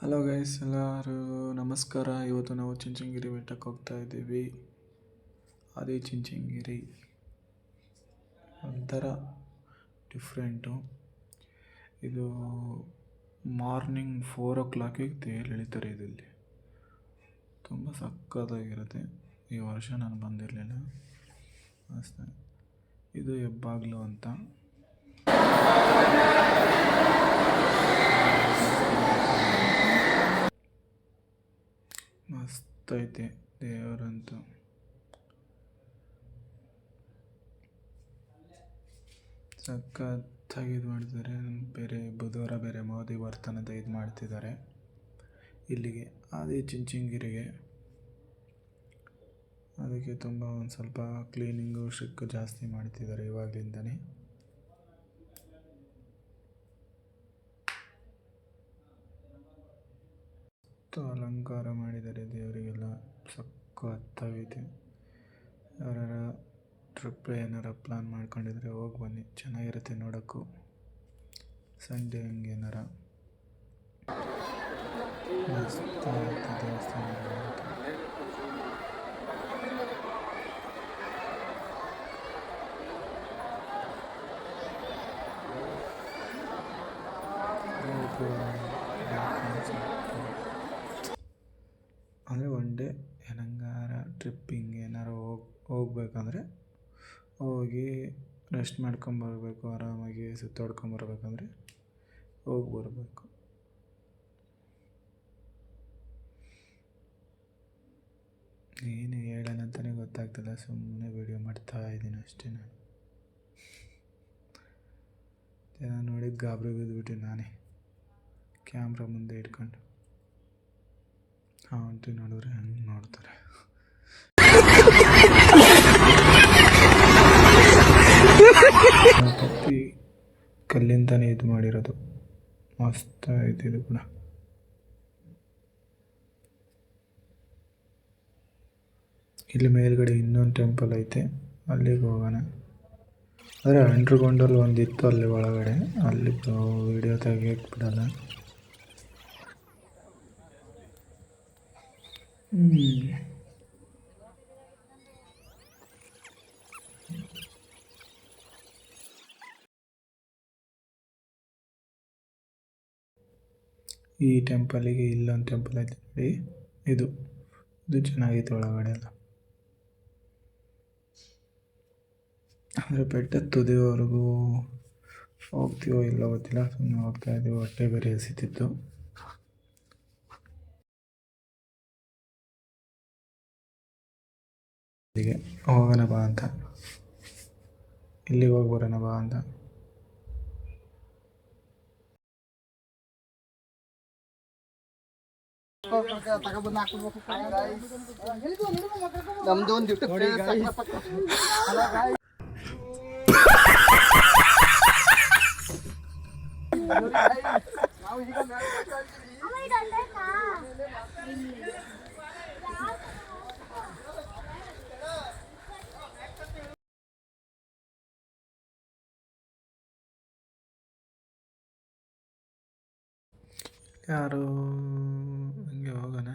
Hello guys, ಎಲ್ಲರೂ ನಮಸ್ಕಾರ. ಇವತ್ತು ನಾವು ಚುಂಚನಗಿರಿ ಬೆಟ್ಟಕ್ಕೆ ಹೋಗ್ತಾ ಇದ್ದೀವಿ. ಅದೇ ಚುಂಚನಗಿರಿ ಒಂಥರ ಡಿಫ್ರೆಂಟು. ಇದು ಮಾರ್ನಿಂಗ್ 4 o'clock ತೇರು ಎಳಿತಾರೆ. ಇದರಲ್ಲಿ ತುಂಬ ಸಕ್ಕತ್ತಾಗಿರುತ್ತೆ. ಈ ವರ್ಷ ನಾನು ಬಂದಿರಲಿಲ್ಲ. ಇದು ಹೆಬ್ಬಾಗ್ಲು ಅಂತ. ಮಸ್ತ್ ಐತೆ ದೇವರಂತೂ. ಸಖತ್ತಾಗಿ ಇದು ಮಾಡ್ತಿದ್ದಾರೆ. ಬೇರೆ ಬುಧವಾರ ಬೇರೆ ಮೋದಿ ಬರ್ತಾನಂತ ಇದು ಮಾಡ್ತಿದ್ದಾರೆ ಇಲ್ಲಿಗೆ ಅದೇ ಚುಂಚನಗಿರಿಗೆ. ಅದಕ್ಕೆ ತುಂಬ ಒಂದು ಸ್ವಲ್ಪ ಕ್ಲೀನಿಂಗು ಸ್ಟ್ರಿಕ್ಕು ಜಾಸ್ತಿ ಮಾಡ್ತಿದ್ದಾರೆ ಇವಾಗಲಿಂದನೇ. ಅಲಂಕಾರ ಮಾಡಿದ್ದಾರೆ ದೇವರಿಗೆಲ್ಲ, ಸಖತ್ತಾಗೈತೆ. ಯಾರು ಟ್ರಿಪ್ ಏನಾರ ಪ್ಲಾನ್ ಮಾಡ್ಕೊಂಡಿದ್ರೆ ಹೋಗಿ ಬನ್ನಿ, ಚೆನ್ನಾಗಿರುತ್ತೆ ನೋಡೋಕ್ಕೂ. ಸಂಡೇ ಹಂಗೆ ಏನಾರ ದೇವಸ್ಥಾನ. ಅಂದರೆ ಒನ್ ಡೇ ಏನಂಗಾರ ಟ್ರಿಪ್ಪಿಂಗ್ ಏನಾರು ಹೋಗ್ಬೇಕಂದ್ರೆ ಹೋಗಿ ರೆಸ್ಟ್ ಮಾಡ್ಕೊಂಬರ್ಬೇಕು, ಆರಾಮಾಗಿ ಸುತ್ತಾಡ್ಕೊಂಬರ್ಬೇಕಂದ್ರೆ ಹೋಗಿ ಬರಬೇಕು. ಏನು ಹೇಳೋಣ ಅಂತಲೇ ಗೊತ್ತಾಗ್ತಿಲ್ಲ, ಸುಮ್ಮನೆ ವೀಡಿಯೋ ಮಾಡ್ತಾ ಇದ್ದೀನಿ ಅಷ್ಟೇ. ಜನ ನೋಡಿ ಗಾಬರಿ ಬಿದ್ದುಬಿಟ್ಟು ನಾನೇ ಕ್ಯಾಮ್ರಾ ಮುಂದೆ ಇಟ್ಕೊಂಡು ಆಂಟಿ ನೋಡಿದ್ರೆ ಹಂಗೆ ನೋಡ್ತಾರೆ. ಗಣಪತಿ ಕಲ್ಲಿಂದನೇ ಇದು ಮಾಡಿರೋದು, ಮಸ್ತ್ ಐತೆ ಇದು ಕೂಡ. ಇಲ್ಲಿ ಮೇಲ್ಗಡೆ ಇನ್ನೊಂದು ಟೆಂಪಲ್ ಐತೆ, ಅಲ್ಲಿಗೆ ಹೋಗೋಣ. ಆದರೆ ಅಂಡರ್ಗ್ರೌಂಡಲ್ಲಿ ಒಂದಿತ್ತು ಅಲ್ಲಿ ಒಳಗಡೆ, ಅಲ್ಲಿ ವಿಡಿಯೋ ತೆಗಿಯಕ್ಕೆ ಬಿಡಲ್ಲ. ಈ ಟೆಂಪಲಿಗೆ ಇಲ್ಲೊಂದು ಟೆಂಪಲ್ ಐತೆ ನೋಡಿ, ಇದು ಚೆನ್ನಾಗೈತೆ ಒಳಗಡೆ ಎಲ್ಲ. ಅಂದರೆ ಬೆಟ್ಟದ ತುದಿವರೆಗೂ ಹೋಗ್ತೀವೋ ಇಲ್ಲೋ ಗೊತ್ತಿಲ್ಲ, ಸುಮ್ಮನೆ ಹೋಗ್ತಾ ಇದ್ದೀವಿ. ಹೊಟ್ಟೆ ಬೇರೆ ಹಸಿತಿತ್ತು. ಇಲ್ಲಿಗೆ ಹೋಗೋಣ ಬಾ ಅಂತ, ಇಲ್ಲಿಗೆ ಹೋಗಿ ಬರೋಣ ಬಾ ಅಂತ. ನಮ್ದು ಒಂದು ಯಾರು ಹಂಗೆ ಹೋಗೋಣ.